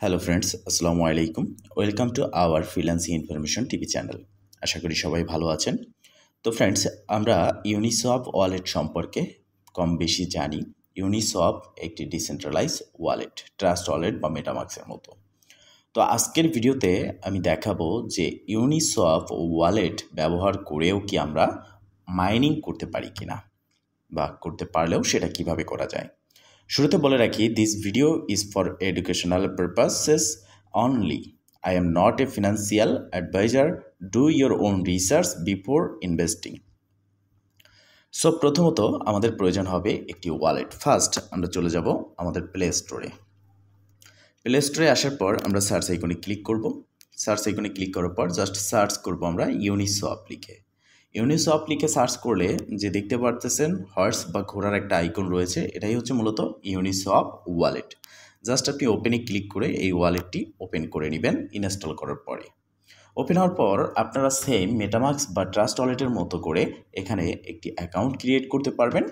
Hello friends, আসসালামু আলাইকুম। Welcome to our freelancing information TV channel. আশা করি সবাই ভালো আছেন। তো ফ্রেন্ডস, আমরা ইউনিসওয়াপ ওয়ালেট সম্পর্কে কম বেশি জানি। ইউনিসওয়াপ একটি ডিসেন্ট্রালাইজ ওয়ালেট, ট্রাস্ট ওয়ালেট বা মেটামাক্সের মতো। তো আজকের ভিডিওতে আমি দেখাবো যে ইউনিসওয়াপ ওয়ালেট ব্যবহার করেও কি আমরা মাইনিং করতে পারি কিনা, বা করতে পারলেও সেটা কিভাবে করা যায়। শুরুতে বলে রাখি, this video is for educational purposes only. I am not a financial adviser. Do your own research before investing. So প্রথমত আমাদের প্রয়োজন হবে একটি ওয়ালেট। ফার্স্ট আমরা চলে যাব আমাদের প্লে স্টোরে। প্লে স্টোরে আসার পর আমরা সার্চ আইকনে ক্লিক করব। সার্চ আইকনে ক্লিক করার পর জাস্ট সার্চ করব আমরা ইউনিসওয়াপ লিখে। ইউনিসওয়াপ লিখে সার্চ করলে যে দেখতে পারতেছেন হর্স বা ঘোড়ার একটা আইকন রয়েছে, এটাই হচ্ছে মূলত ইউনিসওয়াপ ওয়ালেট। জাস্ট আপনি ওপেনে ক্লিক করে এই ওয়ালেটটি ওপেন করে নেবেন ইনস্টল করার পরে। ওপেন হওয়ার পর আপনারা সেম মেটামাক্স বা ট্রাস্ট ওয়ালেটের মতো করে এখানে একটি অ্যাকাউন্ট ক্রিয়েট করতে পারবেন।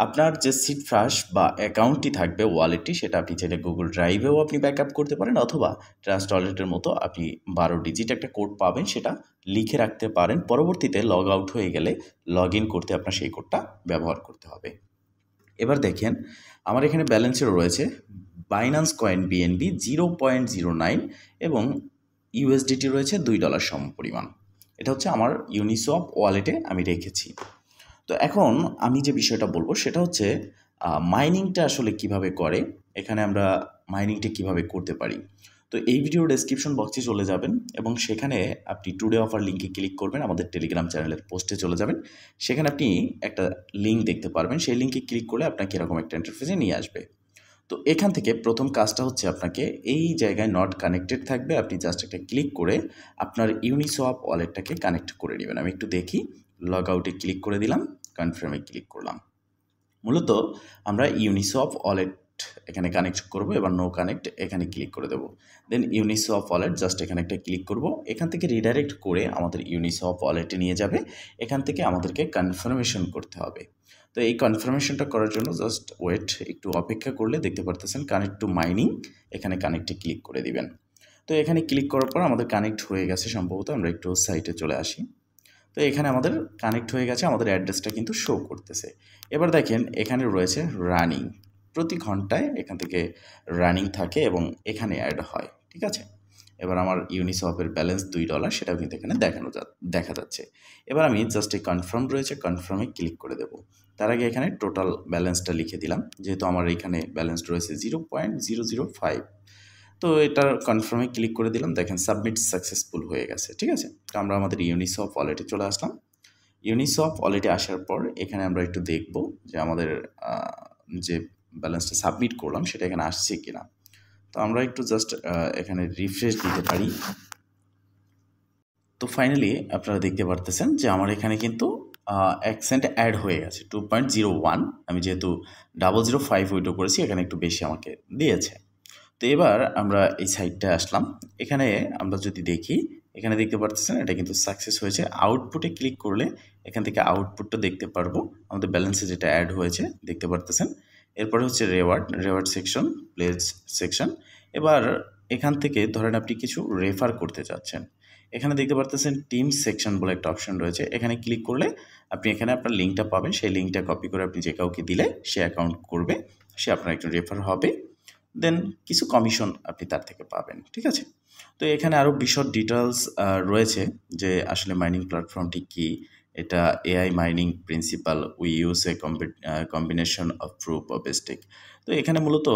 আপনার যে সিড ফ্রাশ বা অ্যাকাউন্টটি থাকবে ওয়ালেটটি, সেটা আপনি চাইলে গুগল ড্রাইভেও আপনি ব্যাকআপ করতে পারেন, অথবা ট্রাস্ট ওয়ালেটের মতো আপনি 12 ডিজিট একটা কোড পাবেন, সেটা লিখে রাখতে পারেন। পরবর্তীতে লগ আউট হয়ে গেলে লগ ইন করতে আপনার সেই কোডটা ব্যবহার করতে হবে। এবার দেখেন আমার এখানে ব্যালেন্সে রয়েছে বাইন্যান্স কয়েন বিএনবি 0.09 এবং ইউএসডিটি রয়েছে $2 সমপরিমাণ। এটা হচ্ছে আমার ইউনিসওয়াপ ওয়ালেটে আমি রেখেছি। তো এখন আমি যে বিষয়টা বলবো সেটা হচ্ছে মাইনিংটা আসলে কিভাবে করে, এখানে আমরা মাইনিংটা কিভাবে করতে পারি। তো এই ভিডিওর ডেসক্রিপশন বক্সে চলে যাবেন এবং সেখানে আপনি টুডে অফার লিঙ্কে ক্লিক করবেন, আমাদের টেলিগ্রাম চ্যানেলের পোস্টে চলে যাবেন। সেখানে আপনি একটা লিঙ্ক দেখতে পারবেন, সেই লিঙ্কে ক্লিক করলে আপনাকে এরকম একটা ইন্টারফেসে নিয়ে আসবে। তো এখান থেকে প্রথম কাজটা হচ্ছে আপনাকে এই জায়গায় নট কানেক্টেড থাকবে, আপনি জাস্ট একটা ক্লিক করে আপনার ইউনিসওয়াপ ওয়ালেটটাকে কানেক্ট করে নেবেন। আমি একটু দেখি, লগ আউটে ক্লিক করে দিলাম, কনফার্মে ক্লিক করলাম। মূলত আমরা ইউনিসওয়াপ ওয়ালেট এখানে কানেক্ট করব। এবার নো কানেক্ট এখানে ক্লিক করে দেবো। দেন ইউনিসওয়াপ ওয়ালেট জাস্ট এখানে একটা ক্লিক করব। এখান থেকে রিডাইরেক্ট করে আমাদের ইউনিসওয়াপ ওয়ালেটে নিয়ে যাবে। এখান থেকে আমাদেরকে কনফার্মেশন করতে হবে। তো এই কনফার্মেশনটা করার জন্য জাস্ট ওয়েট, একটু অপেক্ষা করলে দেখতে পারতেছেন কানেক্ট টু মাইনিং, এখানে কানেক্টে ক্লিক করে দিবেন। তো এখানে ক্লিক করার পর আমাদের কানেক্ট হয়ে গেছে সম্ভবত। আমরা একটু সাইটে চলে আসি। তো এখানে আমাদের কানেক্ট হয়ে গেছে, আমাদের অ্যাড্রেসটা কিন্তু শো করতেছে। এবার দেখেন এখানে রয়েছে রানিং, প্রতি ঘন্টায় এখান থেকে রানিং থাকে এবং এখানে অ্যাড হয়, ঠিক আছে। এবার আমার ইউনিসওয়াপের ব্যালেন্স $2, সেটাও কিন্তু এখানে দেখা যাচ্ছে। এবার আমি জাস্ট এই কনফার্ম রয়েছে, কনফার্মে ক্লিক করে দেবো। তার আগে এখানে টোটাল ব্যালেন্সটা লিখে দিলাম, যেহেতু আমার এখানে ব্যালেন্স রয়েছে 0.005। তো এটার কনফার্মে ক্লিক করে দিলাম। দেখেন সাবমিট সাকসেসফুল হয়ে গেছে, ঠিক আছে। তো আমরা আমাদের ইউনিসওয়াপ ওয়ালেটে চলে আসলাম। ইউনিসওয়াপ ওয়ালেটে আসার পর এখানে আমরা একটু দেখব যে আমাদের যে ব্যালেন্সটা সাবমিট করলাম সেটা এখানে আসছে কিনা। তো আমরা একটু জাস্ট এখানে রিফ্রেশ দিতে পারি। তো ফাইনালি আপনারা দেখতে পারতেছেন যে আমার এখানে কিন্তু 1 সেন্ট অ্যাড হয়ে গেছে, 2.01। আমি যেহেতু 005 উইথড্র করেছি, এখানে একটু বেশি আমাকে দিয়েছে। তো এবার আমরা এই সাইটটায় আসলাম। এখানে আমরা যদি দেখি, এখানে দেখতে পারতেছেন এটা কিন্তু সাকসেস হয়েছে। আউটপুটে ক্লিক করলে এখান থেকে আউটপুটটা দেখতে পারবো, আমাদের ব্যালেন্সে যেটা অ্যাড হয়েছে দেখতে পারতেছেন। এরপরে হচ্ছে রেওয়ার্ড সেকশন, প্লেস সেকশন। এবার এখান থেকে ধরেন আপনি কিছু রেফার করতে চাচ্ছেন, এখানে দেখতে পারতেছেন টিম সেকশন বলে একটা অপশন রয়েছে। এখানে ক্লিক করলে আপনি এখানে আপনার লিঙ্কটা পাবেন, সেই লিঙ্কটা কপি করে আপনি যে কাউকে দিলে সে অ্যাকাউন্ট করবে, সে আপনার একজন রেফার হবে, দেন কিছু কমিশন আপনি তার থেকে পাবেন, ঠিক আছে। তো এখানে আরও বিশদ ডিটেলস রয়েছে যে আসলে মাইনিং প্ল্যাটফর্মটি কী। এটা AI mining principle, we use a combination of proof of stake. তো এখানে মূলত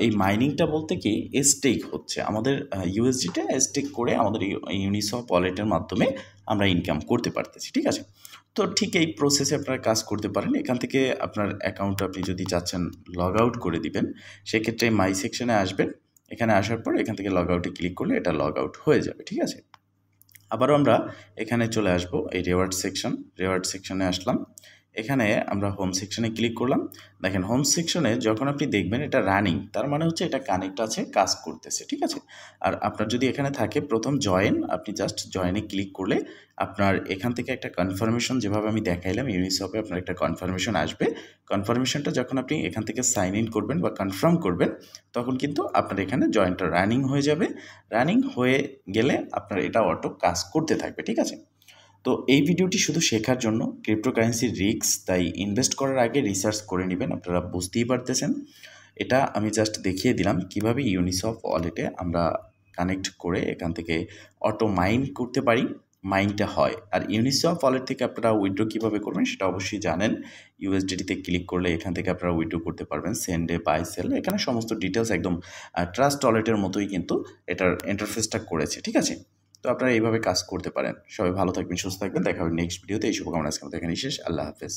এই মাইনিংটা বলতে কি স্টেক হচ্ছে, আমাদের ইউএসডিটা স্টেক করে আমাদের ইউনিসওয়াপ ওয়ালেটের মাধ্যমে আমরা ইনকাম করতে পারতেছি, ঠিক আছে। তো ঠিক এই প্রসেসে আপনারা কাজ করতে পারেন। এখান থেকে আপনার অ্যাকাউন্ট আপনি যদি চাচ্ছেন লগ আউট করে দিবেন, সেক্ষেত্রে মাই সেকশনে আসবেন। এখানে আসার পর এখান থেকে লগ আউটে ক্লিক করলে এটা লগ আউট হয়ে যাবে, ঠিক আছে। আবারও আমরা এখানে চলে আসব এই রেওয়ার্ড সেকশনে আসলাম। এখানে আমরা হোম সেকশনে ক্লিক করলাম। দেখেন হোম সেকশনে যখন আপনি দেখবেন এটা রানিং, তার মানে হচ্ছে এটা কানেক্ট আছে, কাজ করতেছে, ঠিক আছে? আর আপনার যদি এখানে থাকে প্রথম জয়েন, আপনি জাস্ট জয়েনে ক্লিক করলে আপনার এখান থেকে একটা কনফার্মেশন, যেভাবে আমি দেখাইলাম ইউনিসফে আপনার একটা কনফার্মেশন আসবে। কনফার্মেশনটা যখন আপনি এখান থেকে সাইন ইন করবেন বা কনফার্ম করবেন, তখন কিন্তু আপনার এখানে জয়েনটা রানিং হয়ে যাবে। রানিং হয়ে গেলে আপনার এটা অটো কাজ করতে থাকবে, ঠিক আছে? তো এই ভিডিওটি শুধু শেখার জন্য, ক্রিপ্টোকারেন্সির রিস্ক, তাই ইনভেস্ট করার আগে রিসার্চ করে নেবেন, আপনারা বুঝতেই পারতেছেন। এটা আমি জাস্ট দেখিয়ে দিলাম কিভাবে ইউনিসফ ওয়ালেটে আমরা কানেক্ট করে এখান থেকে অটো মাইন করতে পারি, মাইনটা হয়। আর ইউনিসফ ওয়ালেট থেকে আপনারা উইথড্র কীভাবে করবেন সেটা অবশ্যই জানেন। ইউএসডিটিতে ক্লিক করলে এখান থেকে আপনারা উইথড্র করতে পারবেন, সেন্ডে, বাই, সেল, এখানে সমস্ত ডিটেলস একদম ট্রাস্ট ওয়ালেটের মতোই কিন্তু এটার ইন্টারফেসটা করেছে, ঠিক আছে? তো আপনারা এইভাবে কাজ করতে পারেন। সবাই ভালো থাকবেন, সুস্থ থাকবেন, দেখা হবে নেক্সট ভিডিওতে। এই শুভকামনা আজকে আমাদের এখানেই শেষ। আল্লাহ হাফেজ।